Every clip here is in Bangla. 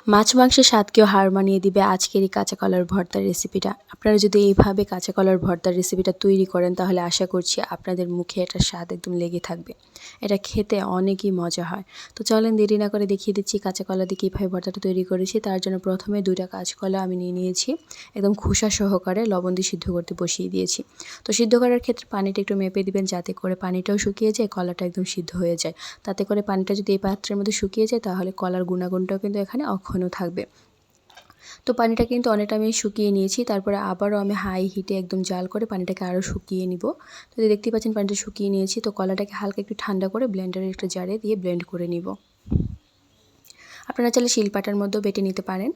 মাছ মাংসের স্বাদকেও হার মানিয়ে দিবে আজকের এই কাঁচা কলার ভর্তার রেসিপিটা। আপনারা যদি এইভাবে কাঁচা কলার ভর্তার রেসিপিটা তৈরি করেন তাহলে আশা করছি আপনাদের মুখে এটার স্বাদ একদম লেগে থাকবে। এটা খেতে অনেকই মজা হয়। তো চলেন দেরি না করে দেখিয়ে দিচ্ছি কাঁচা কলা দিয়ে কীভাবে ভর্তাটা তৈরি করেছি। তার জন্য প্রথমে 2টা কাঁচকলা আমি নিয়ে নিয়েছি, একদম খোসা সহকারে লবণ দিয়ে সিদ্ধ করতে বসিয়ে দিয়েছি। তো সিদ্ধ করার ক্ষেত্রে পানিটা একটু মেপে দিবেন যাতে করে পানিটাও শুকিয়ে যায়, কলাটা একদম সিদ্ধ হয়ে যায়। তাতে করে পানিটা যদি এই পাত্রের মধ্যে শুকিয়ে যায় তাহলে কলার গুণাগুণটাও কিন্তু এখানে অক্ষুণ্ণ থাকবে। তো পানিটা কিন্তু অনেকটা আমি শুকিয়ে নিয়েছি। তারপরে আবারও আমি হাই হিটে একদম জাল করে পানিটাকে আরও শুকিয়ে নিব। তো দেখতেই পাচ্ছেন পানিটা শুকিয়ে নিয়েছি। তো কলাটাকে হালকা একটু ঠান্ডা করে ব্লেন্ডারের একটা জারে দিয়ে ব্লেন্ড করে নিব। আপনারা চাইলে শিলপাটার মধ্যেও বেটে নিতে পারেন।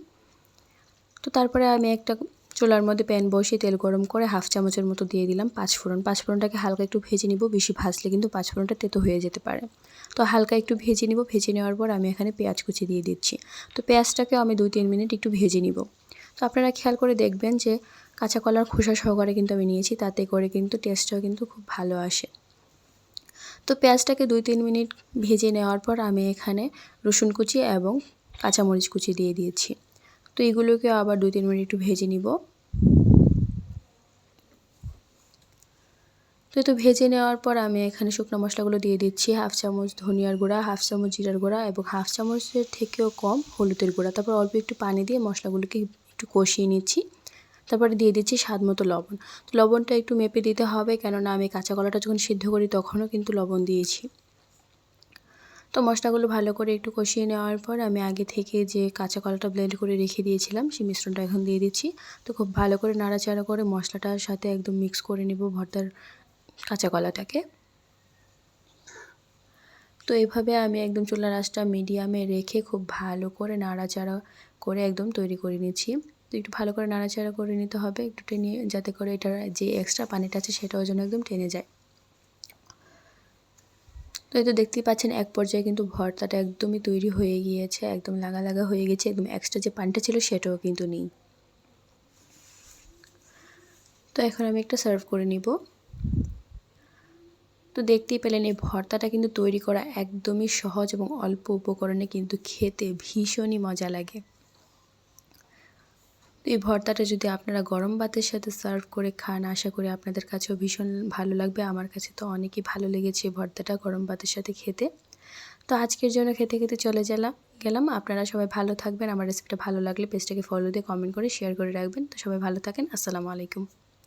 তো তারপরে আমি একটা চুলার মধ্যে প্যান বসিয়ে তেল গরম করে 1/2 চামচের মতো দিয়ে দিলাম পাঁচফোড়ন। পাঁচফোড়নটাকে হালকা একটু ভেজে নিব, বেশি ভাজলে কিন্তু পাঁচফোড়নটা তেতো হয়ে যেতে পারে। তো হালকা একটু ভেজে নিব, ভেজে নেওয়ার পর আমি এখানে পেঁয়াজ কুচি দিয়ে দিচ্ছি। তো পেঁয়াজটাকে আমি 2-3 মিনিট একটু ভেজে নিব। তো আপনারা খেয়াল করে দেখবেন যে কাঁচা কলার খোসা সহকারে কিন্তু আমি নিয়েছি, তাতে করে কিন্তু টেস্টটাও কিন্তু খুব ভালো আসে। তো পেঁয়াজটাকে 2-3 মিনিট ভেজে নেওয়ার পর আমি এখানে রসুন কুচি এবং কাঁচামরিচ কুচি দিয়ে দিয়েছি। তো এগুলোকে আবার 2-3 মিনিট একটু ভেজে নিব। তো ভেজে নেওয়ার পর আমি এখানে শুকনো মশলাগুলো দিয়ে দিচ্ছি। 1/2 চামচ ধনিয়ার গুঁড়া, 1/2 চামচ জিরার গুঁড়া এবং 1/2 চামচের থেকেও কম হলুদের গুঁড়া। তারপর অল্প একটু পানি দিয়ে মশলাগুলোকে একটু কষিয়ে নিচ্ছি। তারপরে দিয়ে দিচ্ছি স্বাদমতো লবণ। তো লবণটা একটু মেপে দিতে হবে, কেননা আমি কাঁচা কলাটা যখন সিদ্ধ করি তখনও কিন্তু লবণ দিয়েছি। তো মশলাগুলো ভালো করে একটু কষিয়ে নেওয়ার পর আমি আগে থেকে যে কাঁচা কলাটা ব্লেন্ড করে রেখে দিয়েছিলাম সেই মিশ্রণটা এখন দিয়ে দিচ্ছি। তো খুব ভালো করে নাড়াচাড়া করে মশলাটার সাথে একদম মিক্স করে নিব ভর্তার কাঁচা কলাটাকে। তো এইভাবে আমি একদম চুলার আঁচটা মিডিয়ামে রেখে খুব ভালো করে নাড়াচাড়া করে একদম তৈরি করে নিচ্ছি। তো একটু ভালো করে নাড়াচাড়া করে নিতে হবে, একটু টেনে, যাতে করে এটার যে এক্সট্রা পানিটা আছে সেটাও যেন একদম টেনে যায়। তো এই তো দেখতেই পাচ্ছেন এক পর্যায়ে কিন্তু ভর্তাটা একদমই তৈরি হয়ে গিয়েছে, একদম লাগা লাগা হয়ে গেছে, একদম এক্সট্রা যে পানিটা ছিল সেটাও কিন্তু নেই। তো এখন আমি একটা সার্ভ করে নিব। তো দেখতেই পেলেন এই ভর্তাটা কিন্তু তৈরি করা একদমই সহজ এবং অল্প উপকরণে কিন্তু খেতে ভীষণই মজা লাগে। তো এই ভর্তাটা যদি আপনারা গরম ভাতের সাথে সার্ভ করে খান, আশা করি আপনাদের কাছেও ভীষণ ভালো লাগবে। আমার কাছে তো অনেকই ভালো লেগেছে এই ভর্তাটা গরম ভাতের সাথে খেতে। তো আজকের জন্য খেতে খেতে চলে গেলাম। আপনারা সবাই ভালো থাকবেন। আমার রেসিপিটা ভালো লাগলে পেজটাকে ফলো দিয়ে কমেন্ট করে শেয়ার করে রাখবেন। তো সবাই ভালো থাকেন। আসসালামু আলাইকুম।